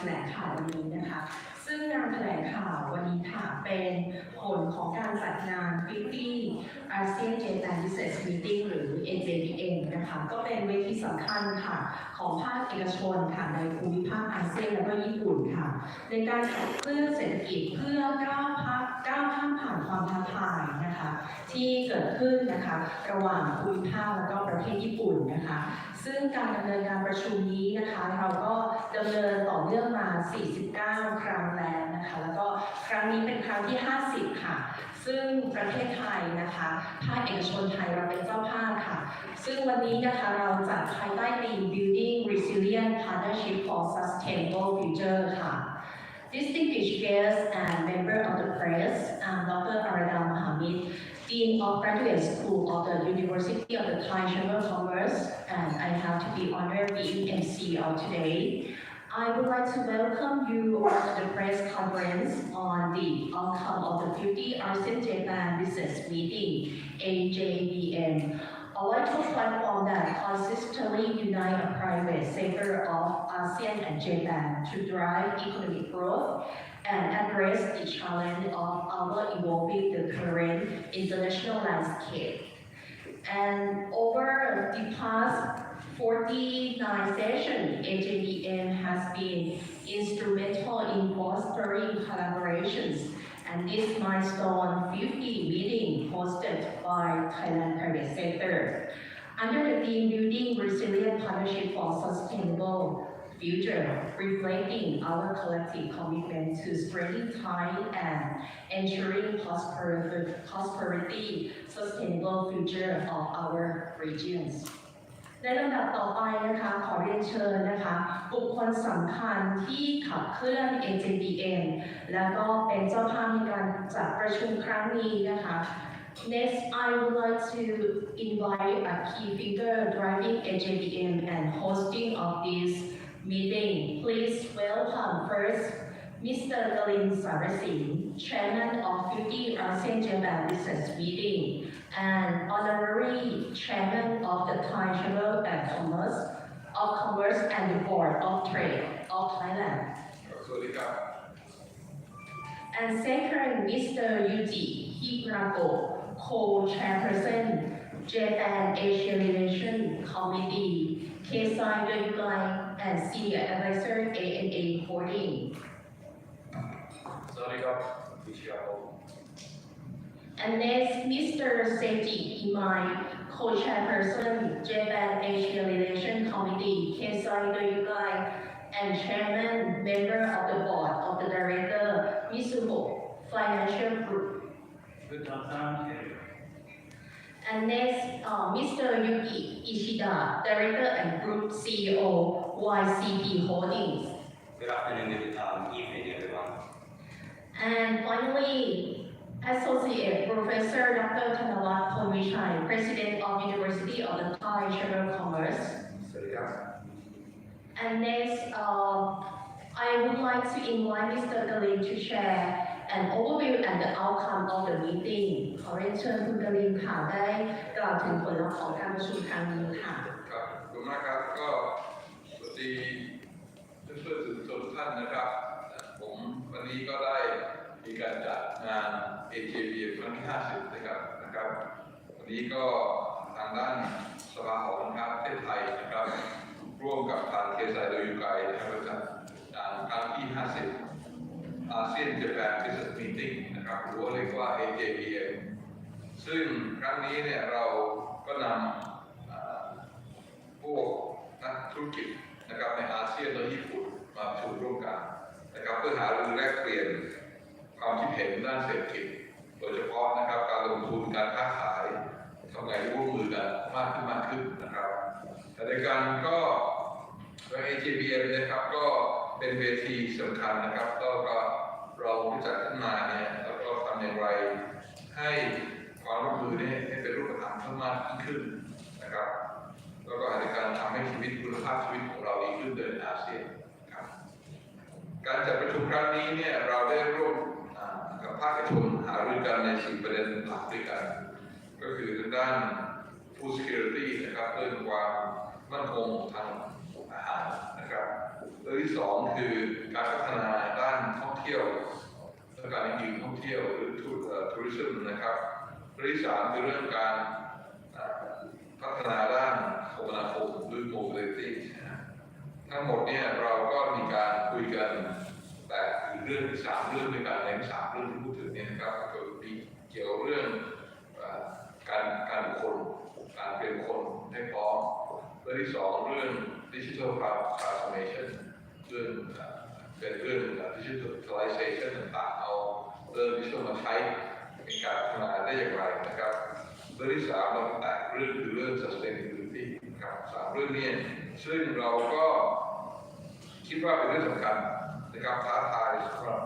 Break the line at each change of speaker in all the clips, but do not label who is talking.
แถลงข่าววันนี้นะคะซึ่งงานแถลงข่าววันนี้ค่ะเป็นผลของการจัดงาน 50 Asean-Japan Business Meeting หรือ AJPM นะคะก็เป็นเวทีสำคัญค่ะของภาคเอกชนค่ะในภูมิภาคอาเซียนและก็ญี่ปุ่นค่ะในการขับเคลื่อนเศรษฐกิจเพื่อก้าวข้ามผ่านความท้าทายนะคะที่เกิดขึ้นนะคะระหว่างภูมิภาคและก็ประเทศญี่ปุ่นนะคะซึ่งการดำเนินการประชุมนี้นะคะเราก็ดำเนินต่อเนื่องมา 49 ครั้งแล้วนะคะแล้วก็ครั้งนี้เป็นครั้งที่ 50 ค่ะซึ่งประเทศไทยนะคะภาคเอกชนไทยเราเป็นเจ้าภาพค่ะซึ่งวันนี้นะคะเราจัดภายใต้ธีม Building Resilient Partnership for Sustainable Future ค่ะ Distinguished guests and member of the press, Dr. Arada Mahamid, Dean of Graduate School of the University of the Thai Chamber of Commerce, and I have to be honored being MC of today. I would like to welcome you all to the press conference on the outcome of the 50 Asean-Japan Business Meeting, AJPM, a vital platform that consistently unites the private sector of ASEAN and Japan to drive economic growth and address the challenge of our evolving the current international landscape. And over the past 49 sessions, AJPM has been instrumental in fostering collaborations, and this milestone 50 meeting hosted by Thailand private sector. Under the theme Building Resilient Partnership for Sustainable Future, reflecting our collective commitment to spreading Thai and ensuring prosperity, sustainable future of our regions. ในลำดับต่อไปนะคะขอเรียนเชิญนะคะบุคคลสำคัญที่ขับเคลื่อน AJPM แล้วก็เป็นเจ้าภาพในการจัดประชุมครั้งนี้นะคะ Next, I would like to invite a key figure driving AJPM and hosting of this meeting. Please welcome first Mr. Galin Sarasin, Chairman of 50 Asean-Japan Business Meeting and Honorary Chairman of the Thai Chamber of Commerce and the Board of Trade of Thailand. And second, Mr. Yuji Hirago, Co-Chairperson, Japan Asia Relations Committee, Keisai Yoyukai, and Senior Advisor, ANA Holding. And next, Mr. Seiji Imai, Co-Chairperson, Japan Asia Relations Committee, Keisai Yoyukai, and Chairman, Member of the Board of the Director, Mizuho Financial Group. And next, Mr. Yuki Ishida, Director and Group CEO, YCP Holdings.
Good afternoon, good evening, everyone.
And finally, Associate Professor Dr. Thanawat Phonvichai, President of University of the Thai Chamber of Commerce. And next, I would like to invite Mr. Galin to share an overview and the outcome of the meeting. ขอเรียนเชิญคุณกลินค่ะได้กล่าวถึงผลลัพธ์ของการประชุมครั้งนี้ค่ะ
ครับขอบคุณมากครับก็สวัสดีเพื่อนๆสื่อมวลชนทุกท่านนะครับผมวันนี้ก็ได้มีการจัดงาน AJPM ครั้งที่ 50 นะครับวันนี้ก็ทางด้านสภาหอการค้าประเทศไทยนะครับร่วมกับทางเคไซโดยุไกนะครับจัดงานครั้งที่ 50 Asean-Japan Business Meeting นะครับหรือว่าเรียกว่า AJPM ซึ่งครั้งนี้เนี่ยเราก็นำพวกนักธุรกิจนะครับในอาเซียนและญี่ปุ่นมาประชุมร่วมกันนะครับเพื่อหารือแลกเปลี่ยนความคิดเห็นด้านเศรษฐกิจโดยเฉพาะนะครับการลงทุนการค้าขายทำไงร่วมมือกันมากขึ้นนะครับแต่ในการก็AJPM นะครับก็เป็นเวทีสำคัญนะครับแล้วก็เราจัดขึ้นมาเนี่ยแล้วก็ทำอย่างไรให้ความร่วมมือนี้ให้เป็นรูปธรรมเพิ่มมากขึ้นนะครับแล้วก็ในการทำให้ชีวิตคุณภาพชีวิตของเราดีขึ้นในอาเซียนครับการจัดประชุมครั้งนี้เนี่ยเราได้ร่วมกับภาคเอกชนหารือกันใน4ประเด็นหลักด้วยกันก็คือทางด้าน Food Security นะครับเรื่องความมั่นคงทางอาหารนะครับ เรื่องที่สองคือการพัฒนาด้านท่องเที่ยวและการยิงท่องเที่ยวหรือทัวริซึมนะครับเรื่องที่สามคือเรื่องการพัฒนาด้านคมนาคมหรือ mobility ทั้งหมดเนี่ยเราก็มีการคุยกันแต่อีกเรื่องที่สามเรื่องด้วยกันในสามเรื่องที่พูดถึงเนี่ยนะครับก็มีเกี่ยวเรื่องการคนการเตรียมคนให้พร้อมเรื่องที่สองเรื่อง digital transformation เรื่องเป็นเรื่อง digitalization ต่างๆเอาเรื่อง digital มาใช้ในการพัฒนาได้อย่างไรนะครับเรื่องที่สามเราแตะเรื่องคือเรื่อง sustainability นะครับสามเรื่องนี้ซึ่งเราก็คิดว่าเป็นเรื่องสำคัญนะครับท้าทายสำหรับ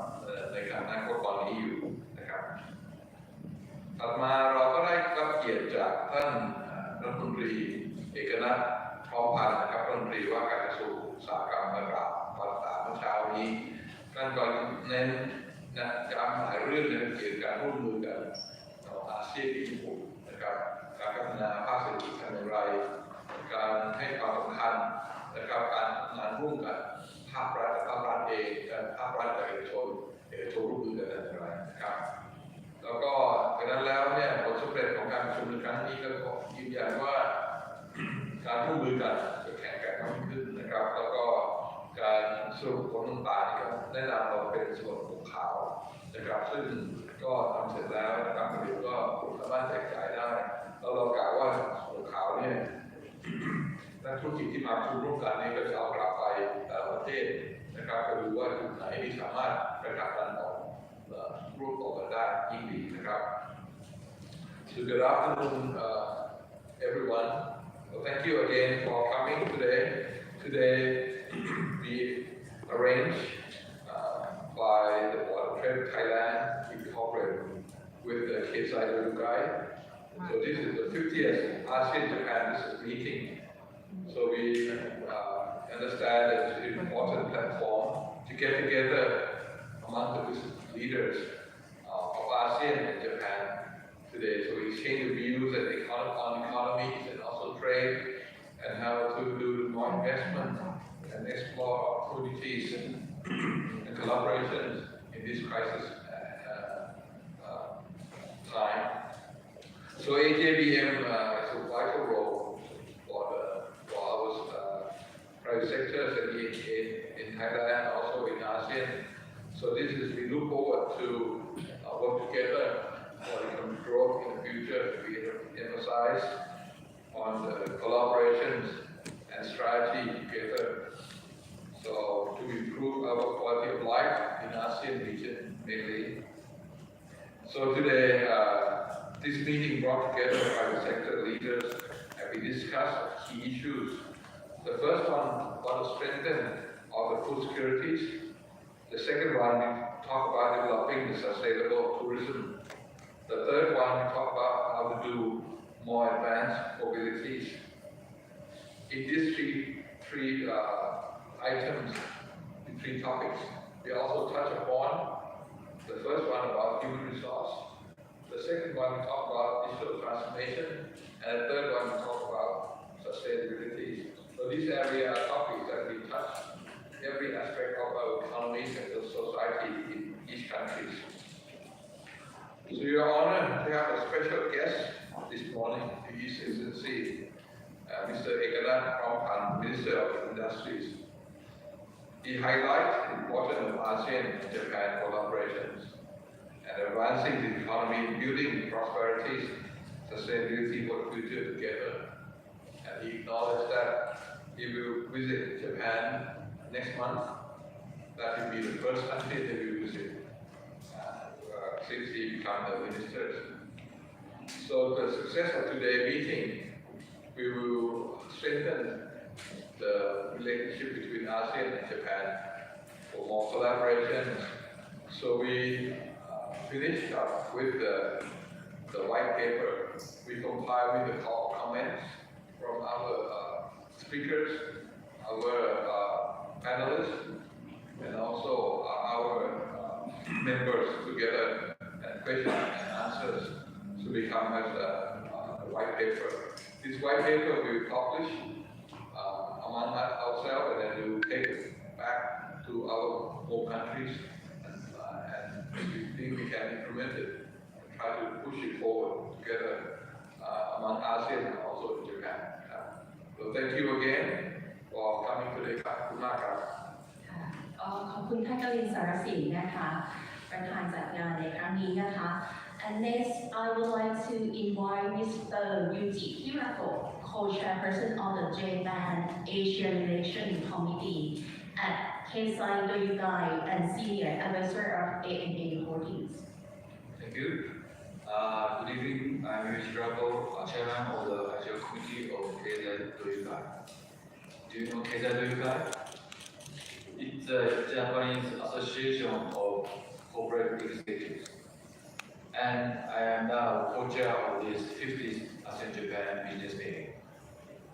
ในการอนาคตตอนนี้อยู่นะครับถัดมาเราก็ได้รับเกียรติจากท่านรัฐมนตรีเอกนัทพร้อมพันธ์นะครับรัฐมนตรีว่าการกระทรวงอุตสาหกรรมและภาษาเมื่อเช้านี้ท่านก็เน้นย้ำหลายเรื่องในเกี่ยวกับการร่วมมือกันระหว่างอาเซียนกับญี่ปุ่นนะครับการพัฒนาภาคเศรษฐกิจทำอย่างไรการให้ความสำคัญนะครับการทำงานร่วมกันภาครัฐกับภาครัฐเองภาครัฐกับเอกชนร่วมมือกันอย่างไรนะครับแล้วก็จากนั้นแล้วเนี่ยผลสำเร็จของการประชุมในครั้งนี้ก็ยืนยันว่าการร่วมมือกันจะแข็งแกร่งมากขึ้นนะครับแล้วก็การสรุปผลต่างๆแนะนำเราเป็นสมุดปกขาวนะครับซึ่งก็ทำเสร็จแล้วนะครับเดี๋ยวก็สามารถแจกจ่ายได้แล้วเรากล่าวว่าสมุดขาวเนี่ยนักธุรกิจที่มาประชุมร่วมกันนี้ก็จะเอากลับไปแต่ละประเทศนะครับไปดูว่าจุดไหนที่สามารถประกาศการต่อร่วมต่อกันได้ยิ่งดีนะครับ So good afternoon, everyone. Well, thank you again for coming today. Today we arranged by the Board of Trade Thailand in cooperation with the Keisai Guide. So this is the 50th Asean-Japan business meeting. So we understand that it's an important platform to get together among the business leaders of ASEAN and Japan today. So we exchange views on economies and also trade and how to do more investment and explore opportunities and collaborations in this crisis time. So AJBM has a vital role for our private sectors in Thailand and also in ASEAN. So we look forward to work together for economic growth in the future. We emphasize on the collaborations and strategy together. So to improve our quality of life in ASEAN region mainly. So today, this meeting brought together private sector leaders and we discussed key issues. The first one was to strengthen all the food securities. The second one, we talk about developing the sustainable tourism. The third one, we talk about how to do more advanced mobilities. In these three items, the three topics, we also touch upon the first one about human resource. The second one, we talk about digital transformation. And the third one, we talk about sustainability. So these area topics that we touch every aspect of our economies and the society in each country. So we are honored to have a special guest this morning, His Excellency Mr. Ekanath Prompan, Minister of Industries. He highlights the importance of ASEAN and Japan collaborations and advancing the economy, building prosperity, sustainability for the future together. And he acknowledged that he will visit Japan next month. That will be the first country that we visit since he became the minister. So the success of today's meeting, we will strengthen the relationship between ASEAN and Japan for more collaboration. So we finished up with the white paper. We compiled with the comments from our speakers, our panelists, and also our members together, and questions and answers to become as a white paper. This white paper we will publish among ourselves, and then we will take it back impact to our home countries, and we think we can implement it and try to push it forward together among ASEAN and also in Japan. So thank you again for coming today. ขอบคุณมากครับ
ค่ะขอบคุณท่านกลินสารสินนะคะประธานจัดงานในครั้งนี้นะคะ And next I would like to invite Mr. Yuji Hirako, co-chairperson of the Japan Asia Relations Committee at Keisai Doyukai and senior advisor of ANA Holdings.
Thank you. Good evening. I'm Yuji Hirako, chairman of the Asia Committee of Keisai Doyukai. Do you know Keisai Doyukai? It's a Japanese association of corporate executives. And I am now co-chair of this 50th Asean-Japan business meeting.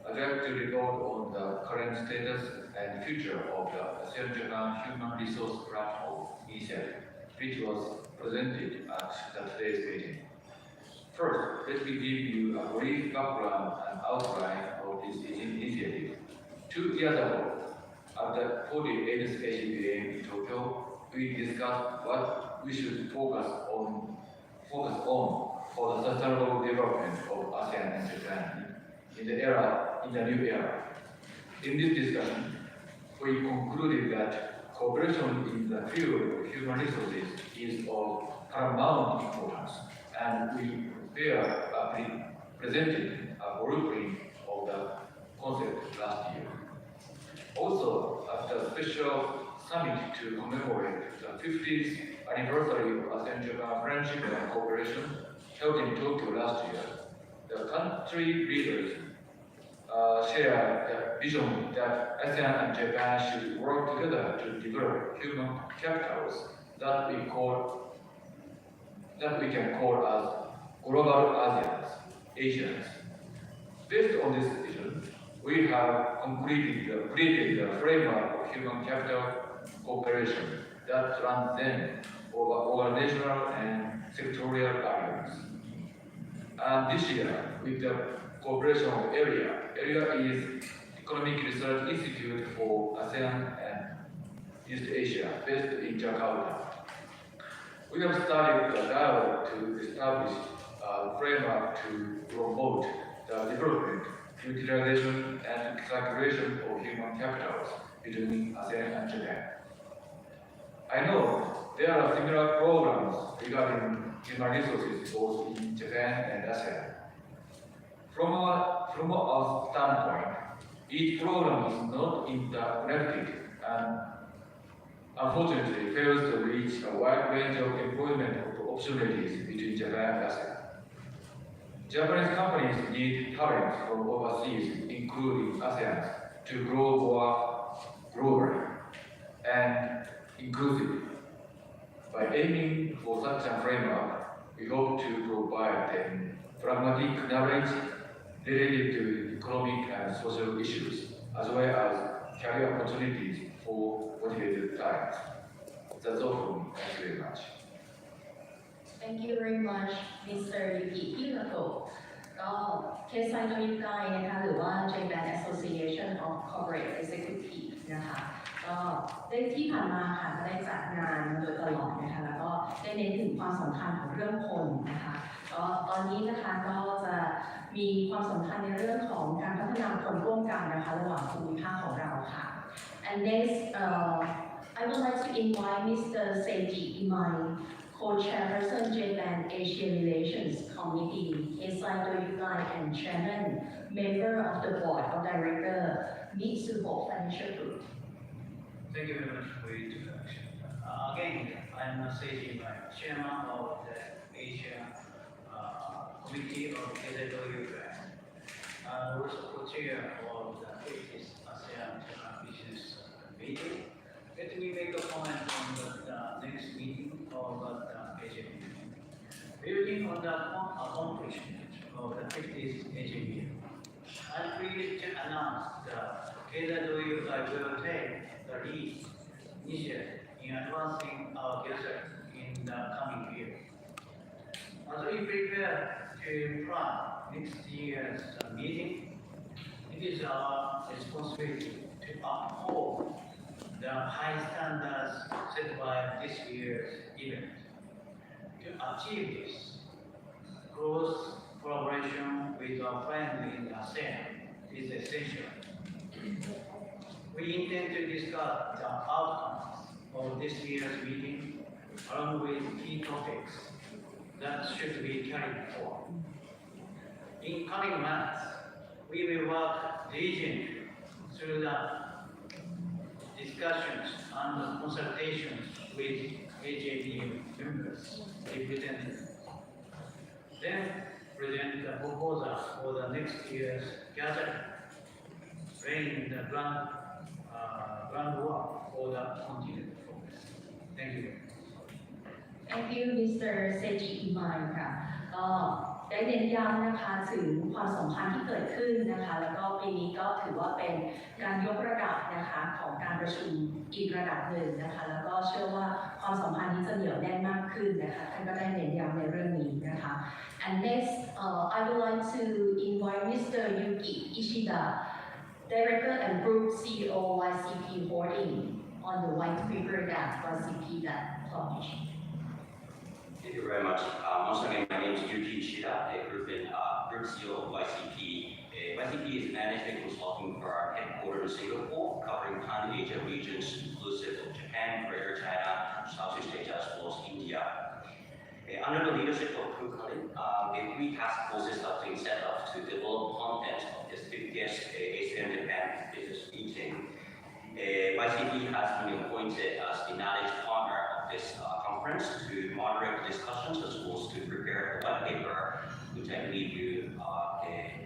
I'd like to report on the current status and future of the Asean-Japan Human Resource Platform initiative, which was presented at today's meeting. First, let me give you a brief background and outline of this initiative. 2 years ago, at the 48th AGPA in Tokyo, we discussed what we should focus on for the sustainable development of ASEAN and Japan in the new era. In this discussion, we concluded that cooperation in the field of human resources is of paramount importance, and we presented a blueprint of the concept last year. Also, at the special summit to commemorate the 50th anniversary of Asean-Japan friendship and cooperation held in Tokyo last year, the country leaders shared the vision that ASEAN and Japan should work together to develop human capitals that we can call as global Asians. Based on this vision, we have created the framework of human capital cooperation that transcends over organizational and sectorial barriers. And this year, with the cooperation of AREA is Economic Research Institute for ASEAN and East Asia, based in Jakarta. We have started a dialogue to establish a framework to promote the development, utilization, and circulation of human capitals between ASEAN and Japan. I know there are similar programs regarding human resources both in Japan and ASEAN. From our standpoint, each program is not interconnected and unfortunately fails to reach a wide range of employment opportunities between Japan and ASEAN. Japanese companies need talent from overseas, including ASEAN, to grow more globally and inclusively. By aiming for such a framework, we hope to provide them pragmatic knowledge related to economic and social issues, as well as career opportunities for motivated talent. That's all from me. Thank you very much.
Thank you very much, Mr. Yuki Hirako. ก็เคสไซโดยุไกนะคะหรือว่า Japan Association of Corporate Executive นะคะก็ได้ที่ผ่านมาค่ะก็ได้จัดงานมาโดยตลอดนะคะแล้วก็ได้เน้นถึงความสำคัญของเรื่องคนนะคะก็ตอนนี้นะคะก็จะมีความสำคัญในเรื่องของการพัฒนาคนร่วมกันนะคะระหว่างภูมิภาคของเราค่ะ And next, I would like to invite Mr. Seiji Imai, co-chairperson Japan Asia Relations Committee, Keisai Doyukai and chairman, member of the board of director, Mitsuho Financial Group.
Thank you very much for your introduction. Again, I'm Seiji Imai, chairman of the Asia Committee of Keisai Doyukai, and also co-chair of the 50th ASEAN-Japan Business Meeting. Let me make a comment on the next meeting of the Asia meeting. Building on the accomplishment of the 50th Asia meeting, I'm pleased to announce that Keisai Doyukai will take the lead initiative in advancing our efforts in the coming year. As we prepare to plan next year's meeting, it is our responsibility to uphold the high standards set by this year's event. To achieve this, close collaboration with our friends in ASEAN is essential. We intend to discuss the outcomes of this year's meeting along with key topics that should be carried forward. In coming months, we will work diligently through the discussions and consultations with AJDM members representatives. Then present the proposal for the next year's gathering, laying the groundwork for the continued progress. Thank you.
Thank you Mr. Seiji Imai ค่ะก็ได้เน้นย้ำนะคะถึงความสัมพันธ์ที่เกิดขึ้นนะคะแล้วก็ปีนี้ก็ถือว่าเป็นการยกระดับนะคะของการประชุมอีกระดับหนึ่งนะคะแล้วก็เชื่อว่าความสัมพันธ์นี้จะเหนียวแน่นมากขึ้นนะคะท่านก็ได้เน้นย้ำในเรื่องนี้นะคะ And next I would like to invite Mr. Yuki Ishida, Director and Group CEO YCP Holding on the white paper that YCP that published.
Thank you very much. Once again, my name is Yuki Ishida, a group CEO of YCP. YCP is management consulting for our headquarters in Singapore, covering Pan-Asia regions inclusive of Japan, Greater China, Southeast Asia, as well as India. Under the leadership of Khun Khalid, the three task forces have been set up to develop content of this 50th Asean-Japan business meeting. YCP has been appointed as the knowledge partner of this conference to moderate discussions as well as to prepare a white paper, which I believe you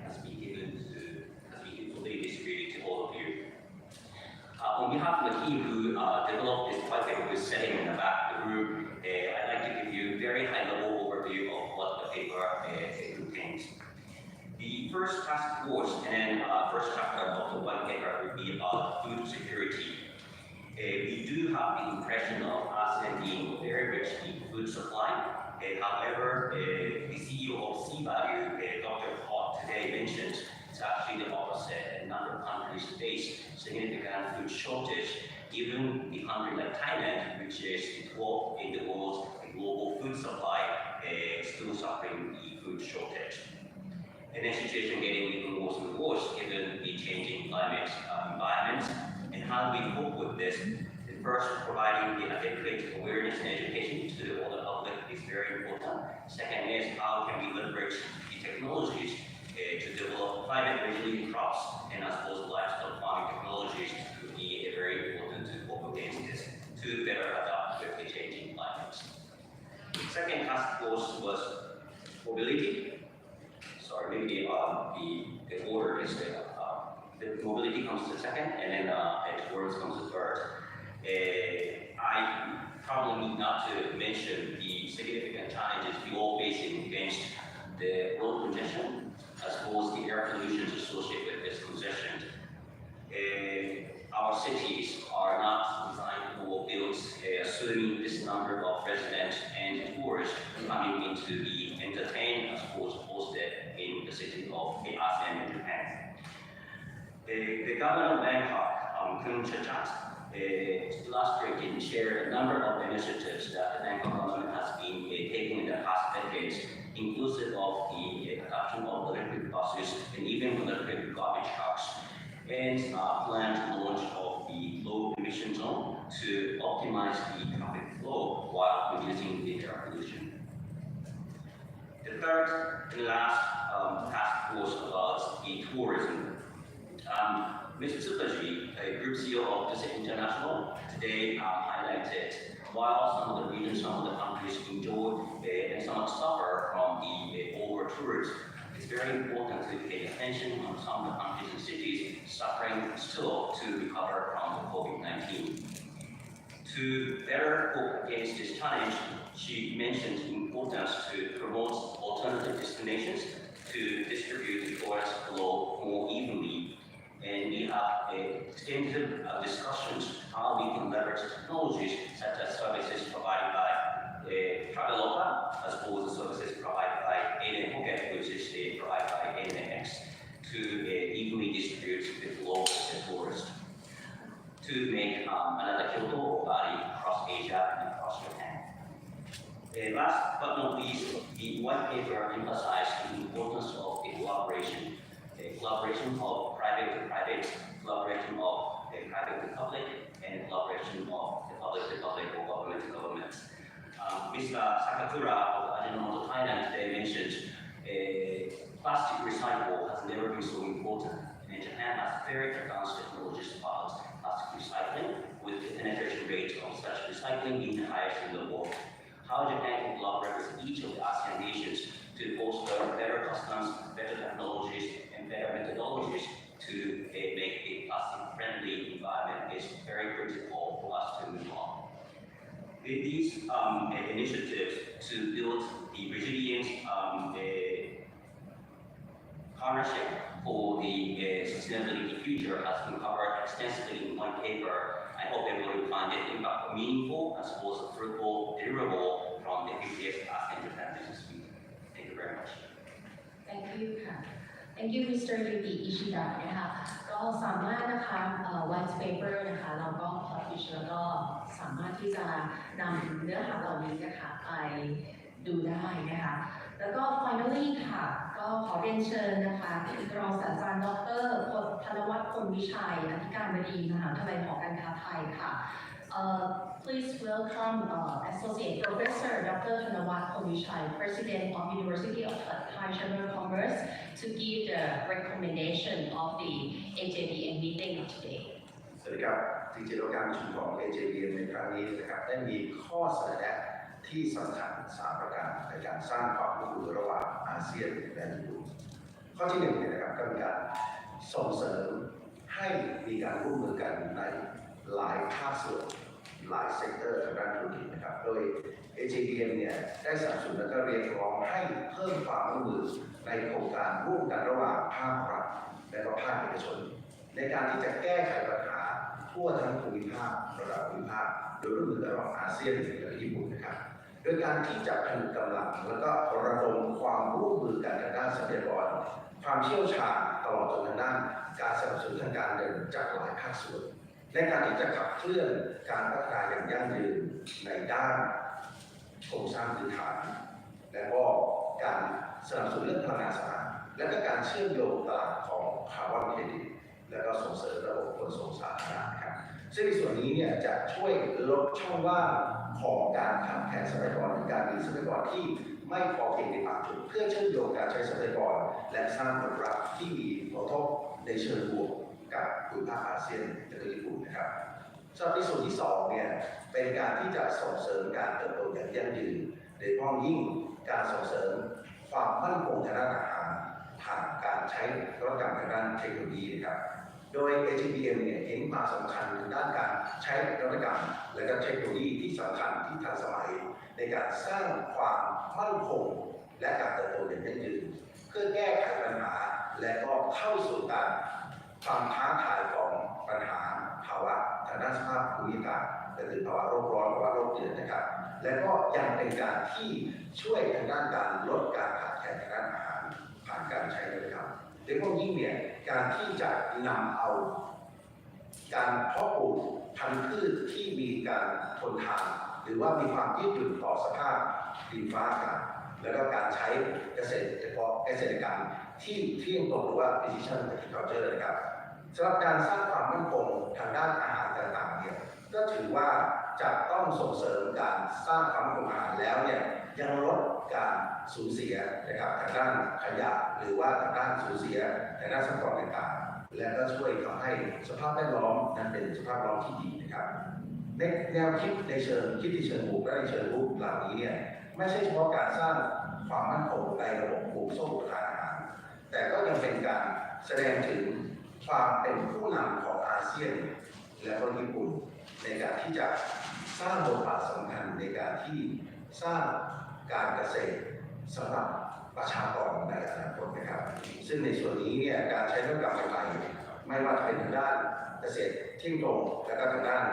has been fully distributed to all of you. On behalf of the team who developed this white paper, who's sitting in the back of the room, I'd like to give you a very high-level overview of what the paper contains. The first task force and first chapter of the white paper would be about food security. We do have the impression of ASEAN being very rich in food supply. However, the CEO of C-Value, Dr. Hawk, today mentioned it's actually the opposite. A number of countries face significant food shortage. Even the country like Thailand, which is 12th in the world's global food supply, is still suffering the food shortage. And the situation getting even worse and worse given the changing climate environment. And how do we cope with this? First, providing the adequate awareness and education to the older public is very important. Second is how can we leverage the technologies to develop climate resilient crops and as well as livestock farming technologies to be very important to cope against this to better adapt with the changing climate. Second task force was mobility. Sorry, maybe the order is the mobility comes to second, and then tourism comes to third. I probably need not to mention the significant challenges we all facing against the road congestion, as well as the air pollution associated with this congestion. Our cities are not designed or built assuming this number of residents and tourists coming in to be entertained as well as hosted in the city of ASEAN and Japan. The governor of Bangkok, Khun Chachat, illustrated and shared a number of initiatives that the Bangkok government has been taking in the past decades, inclusive of the adoption of electric buses and even electric garbage trucks, and planned launch of the low emission zone to optimize the traffic flow while reducing the air pollution. The third and last task force about the tourism. Mr. Supaji, a group CEO of Asean International, today highlighted while some of the regions, some of the countries enjoy and some suffer from the over-tourism, it's very important to pay attention on some of the countries and cities suffering still to recover from the COVID-19. To better cope against this challenge, she mentioned the importance to promote alternative destinations to distribute the tourist flow more evenly. And we have extensive discussions how we can leverage technologies such as services provided by Traveloka, as well as the services provided by ANA Pocket, which is provided by ANAX, to evenly distribute the flow of the tourists. to make another Kyoto body across Asia and across Japan. Last but not least, the white paper emphasized the importance of the collaboration of private to private, collaboration of private to public, and collaboration of the public to public or government to government. Mr. Sakakura of Ajinomoto Thailand today mentioned plastic recycle has never been so important, and Japan has very advanced technologies about plastic recycling, with the penetration rate of such recycling being the highest in the world. How Japan can collaborate with each of the ASEAN nations to foster better customs, better technologies, and better methodologies to make a plastic-friendly environment is very critical for us to move on. These initiatives to build the resilient partnership for the sustainability future has been covered extensively in one paper. I hope everyone will find it meaningful as well as fruitful, deliverable from the 50th Asean-Japan Business Week. Thank you very much.
Thank you ค่ะ Thank you Mr. Yuki Ishida นะคะก็สามารถนะคะ white paper นะคะเราก็ publish แล้วก็สามารถที่จะนำเนื้อหาเหล่านี้นะคะไปดูได้นะคะแล้วก็ finally ค่ะก็ขอเรียนเชิญนะคะรองศาสตราจารย์ดร.ธนวัฒน์พลวิชัยอธิการบดีมหาวิทยาลัยหอการค้าไทยค่ะPlease welcome Associate Professor Dr. Thanawath Phomvichai, President of University of Thai Chamber of Commerce, to give the recommendation of the AJPN meeting today.
สวัสดีครับจริงๆแล้วการประชุมของ AJPN ในครั้งนี้นะครับได้มีข้อเสนอแนะที่สำคัญ3ประการในการสร้างความร่วมมือระหว่างอาเซียนและญี่ปุ่นข้อที่1เนี่ยนะครับก็มีการส่งเสริมให้มีการร่วมมือกันในหลายภาคส่วนหลายเซกเตอร์ทางด้านธุรกิจนะครับโดย AJPN เนี่ยได้สนับสนุนและก็เรียกร้องให้เพิ่มความร่วมมือในโครงการร่วมกันระหว่างภาครัฐและก็ภาคเอกชนในการที่จะแก้ไขปัญหาทั่วทั้งภูมิภาคระดับภูมิภาคโดยร่วมมือกันระหว่างอาเซียนและญี่ปุ่นนะครับโดยการที่จะผนึกกำลังและก็ระดมความร่วมมือกันทางด้านทรัพยากรความเชี่ยวชาญตลอดจนทางด้านการสนับสนุนทางการเงินจากหลายภาคส่วนในการที่จะขับเคลื่อนการพัฒนาอย่างยั่งยืนในด้านโครงสร้างพื้นฐานและก็การสนับสนุนเรื่องพลังงานสะอาดและก็การเชื่อมโยงตลาดของคาร์บอนเครดิตและก็ส่งเสริมระบบขนส่งสาธารณะครับซึ่งในส่วนนี้เนี่ยจะช่วยลดช่องว่างของการขาดแคลนทรัพยากรหรือการมีทรัพยากรที่ไม่พอเพียงในบางจุดเพื่อเชื่อมโยงการใช้ทรัพยากรและสร้างผลลัพธ์ที่มีผลกระทบในเชิงบวกกับภูมิภาคอาเซียนและก็ญี่ปุ่นนะครับสำหรับในส่วนที่2เนี่ยเป็นการที่จะส่งเสริมการเติบโตอย่างยั่งยืนโดยเฉพาะยิ่งการส่งเสริมความมั่นคงทางด้านอาหารผ่านการใช้นวัตกรรมทางด้านเทคโนโลยีนะครับโดย AJPN เนี่ยเห็นความสำคัญทางด้านการใช้นวัตกรรมและก็เทคโนโลยีที่สำคัญที่ทันสมัยในการสร้างความมั่นคงและการเติบโตอย่างยั่งยืนเพื่อแก้ไขปัญหาและก็เข้าสู่การความท้าทายของปัญหาภาวะทางด้านสภาพภูมิอากาศหรือภาวะโลกร้อนภาวะโลกเดือดนะครับและก็ยังเป็นการที่ช่วยทางด้านการลดการขาดแคลนทางด้านอาหารผ่านการใช้นวัตกรรมโดยเฉพาะยิ่งเนี่ยการที่จะนำเอาการเพาะปลูกพันธุ์พืชที่มีการทนทานหรือว่ามีความยืดหยุ่นต่อสภาพดินฟ้าอากาศแล้วก็การใช้เกษตรกรรมที่เที่ยงตรงหรือว่า precision agriculture นะครับสำหรับการสร้างความมั่นคงทางด้านอาหารต่างๆเนี่ยก็ถือว่าจะต้องส่งเสริมการสร้างความมั่นคงอาหารแล้วเนี่ยยังลดการสูญเสียนะครับทางด้านขยะหรือว่าทางด้านสูญเสียทางด้านทรัพยากรต่างๆและก็ช่วยทำให้สภาพแวดล้อมนั้นเป็นสภาพแวดล้อมที่ดีนะครับในแนวคิดในเชิงคิดในเชิงบวกและในเชิงลบเหล่านี้เนี่ยไม่ใช่เฉพาะการสร้างความมั่นคงในระบบห่วงโซ่อุปทานอาหารแต่ก็ยังเป็นการแสดงถึงความเป็นผู้นำของอาเซียนและก็ญี่ปุ่นในการที่จะสร้างบทบาทสำคัญในการที่สร้างการเกษตรสำหรับประชากรในอนาคตนะครับซึ่งในส่วนนี้เนี่ยการใช้นวัตกรรมใหม่ๆไม่ว่าจะเป็นทางด้านเกษตรเที่ยงตรงและก็ทางด้าน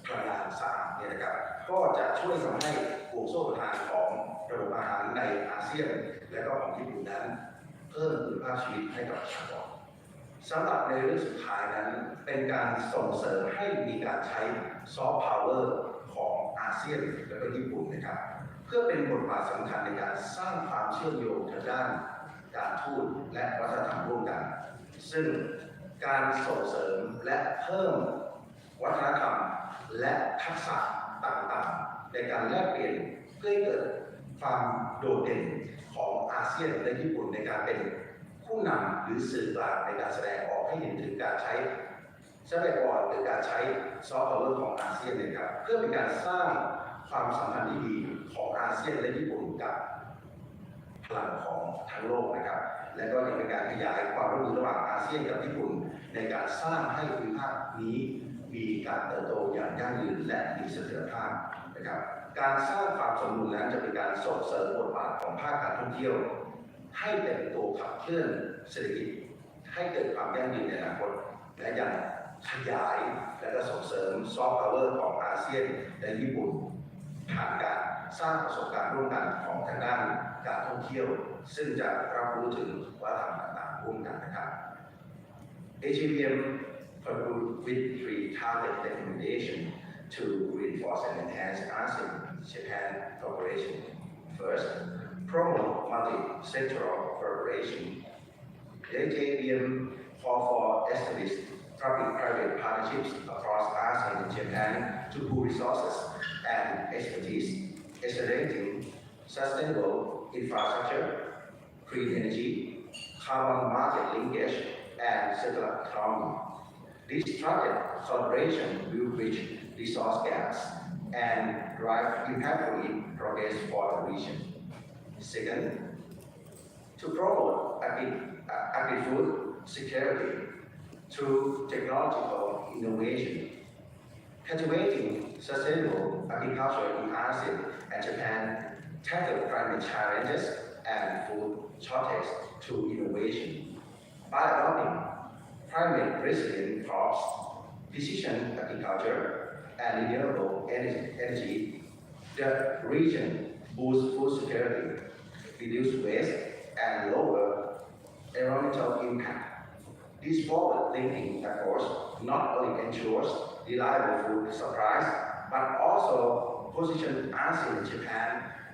พลังงานสะอาดเนี่ยนะครับก็จะช่วยทำให้ห่วงโซ่อุปทานของระบบอาหารในอาเซียนและก็ของญี่ปุ่นนั้นเพิ่มคุณภาพชีวิตให้กับประชากร สำหรับในเรื่องสุดท้ายนั้นเป็นการส่งเสริมให้มีการใช้ซอฟต์พาวเวอร์ของอาเซียนและก็ญี่ปุ่นนะครับเพื่อเป็นบทบาทสำคัญในการสร้างความเชื่อมโยงทางด้านการทูตและวัฒนธรรมร่วมกันซึ่งการส่งเสริมและเพิ่มวัฒนธรรมและทักษะต่างๆในการแลกเปลี่ยนเพื่อให้เกิดความโดดเด่นของอาเซียนและญี่ปุ่นในการเป็นผู้นำหรือสื่อกลางในการแสดงออกให้เห็นถึงการใช้ทรัพยากรหรือการใช้ซอฟต์พาวเวอร์ของอาเซียนนะครับเพื่อเป็นการสร้างความสัมพันธ์ที่ดีของอาเซียนและญี่ปุ่นกับพลังของทั้งโลกนะครับและก็ยังเป็นการขยายความร่วมมือระหว่างอาเซียนกับญี่ปุ่นในการสร้างให้ภูมิภาคนี้มีการเติบโตอย่างยั่งยืนและมีเสถียรภาพนะครับการสร้างความสมดุลนั้นจะเป็นการส่งเสริมบทบาทของภาคการท่องเที่ยวให้เป็นตัวขับเคลื่อนเศรษฐกิจให้เกิดความยั่งยืนในอนาคตและยังขยายและก็ส่งเสริมซอฟต์พาวเวอร์ของอาเซียนและญี่ปุ่นผ่านการสร้างประสบการณ์ร่วมกันของทางด้านการท่องเที่ยวซึ่งจะรับรู้ถึงวัฒนธรรมต่างๆร่วมกันนะครับ AGPM conclude with 3 target recommendations to reinforce and enhance ASEAN-Japan cooperation. First, promote multi-sectoral cooperation. The AGPM call for established public-private partnerships across ASEAN and Japan to pool resources and expertise, accelerating sustainable infrastructure, clean energy, carbon market linkage, and circular economy. This structured collaboration will bridge resource gaps and drive impactful progress for the region. Second, to promote agri-food security through technological innovation, cultivating sustainable agriculture in ASEAN and Japan, tackle climate challenges and food shortage through innovation. By adopting climate resilient crops, precision agriculture, and renewable energy, the region boosts food security, reduce waste, and lower environmental impact. This forward-thinking approach not only ensures reliable food supplies, but also positions ASEAN and Japan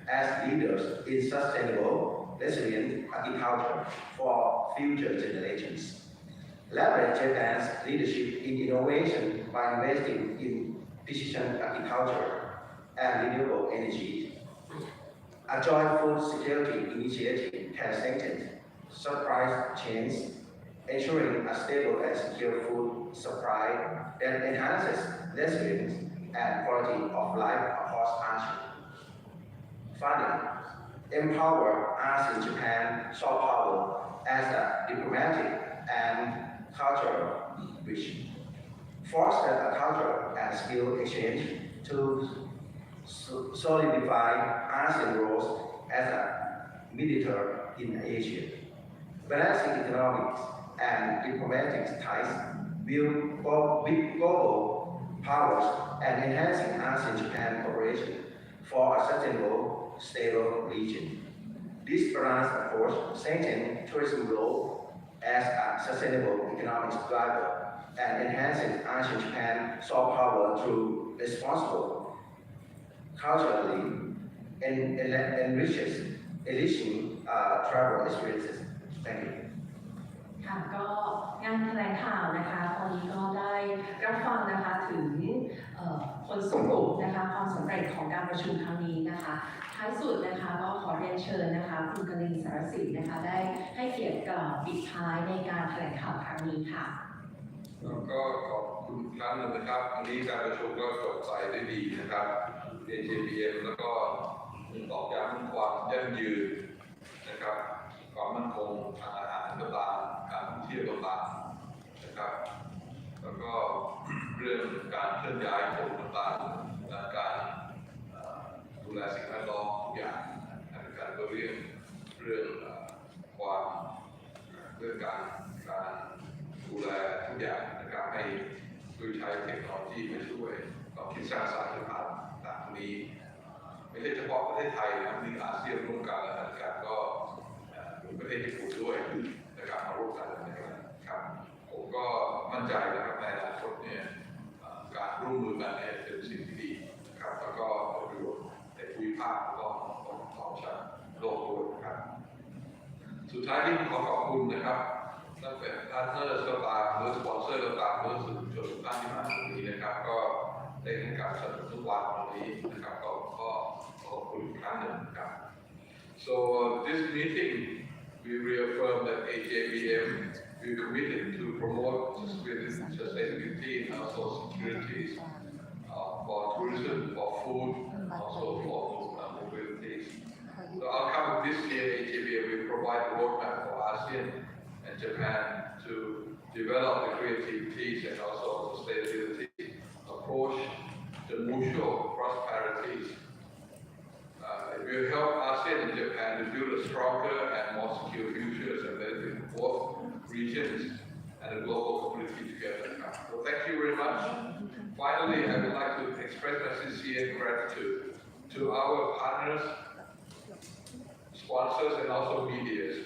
as leaders in sustainable, resilient agriculture for future generations. Leverage Japan's leadership in innovation by investing in precision agriculture and renewable energy. A joint food security initiative can strengthen supply chains, ensuring a stable and secure food supply that enhances resilience and quality of life across ASEAN. Finally, empower ASEAN-Japan soft power as a diplomatic and cultural bridge. Foster a cultural and skill exchange to solidify ASEAN roles as a mediator in Asia. Balancing economic and diplomatic ties with global powers and enhancing ASEAN-Japan cooperation for a sustainable, stable region. This balanced approach strengthens tourism role as a sustainable economic driver and enhances ASEAN-Japan soft power through responsible, culturally enriching travel experiences. Thank you.
ค่ะก็งานแถลงข่าวนะคะตอนนี้ก็ได้รับฟังนะคะถึงผลสรุปนะคะความสำเร็จของการประชุมครั้งนี้นะคะท้ายสุดนะคะก็ขอเรียนเชิญนะคะคุณกลินสารสินนะคะได้ให้เกียรติกล่าวปิดท้ายในการแถลงข่าวครั้งนี้ค่ะ
แล้วก็ขอบคุณอีกครั้งหนึ่งนะครับอันนี้การประชุมก็จบไปได้ดีนะครับ AJPM แล้วก็ตอกย้ำความยั่งยืนนะครับความมั่นคงทางอาหารก็ตามการท่องเที่ยวก็ตามนะครับแล้วก็เรื่องการเคลื่อนย้ายคนต่างๆและการดูแลสิ่งแวดล้อมทุกอย่างการก็เรื่องความเรื่องการดูแลทุกอย่างนะครับให้โดยใช้เทคโนโลยีมาช่วยความคิดสร้างสรรค์ต่างๆนี้ไม่ใช่เฉพาะประเทศไทยนะมีอาเซียนร่วมกันและการก็มีประเทศญี่ปุ่นด้วยนะครับมาร่วมกันนะครับข ภาคแล้วก็ของชาติโลกด้วยครับสุดท้ายที่ขอขอบคุณนะครับตั้งแต่พาร์ทเนอร์ก็ตามหรือสปอนเซอร์ก็ตามหรือสื่อมวลชนทุกท่านที่มาตรงนี้นะครับก็ได้ให้การสนับสนุนทุกวันวันนี้นะครับก็ขอบคุณอีกครั้งหนึ่งครับ So this meeting we reaffirm that AJBM we are committed to promote sustainability and also securities for tourism, for food, also for mobility. The outcome of this year, AJBM will provide a roadmap for ASEAN and Japan to develop the creativities and also sustainability approach to mutual prosperities. It will help ASEAN and Japan to build a stronger and more secure future and benefit both regions and the global community together. So thank you very much. Finally, I would like to express my sincere gratitude to our partners, sponsors, and also media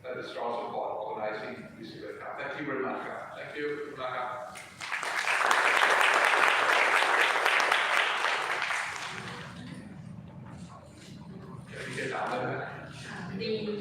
that is strong support organizing this event. Thank you very much. Thank you.
The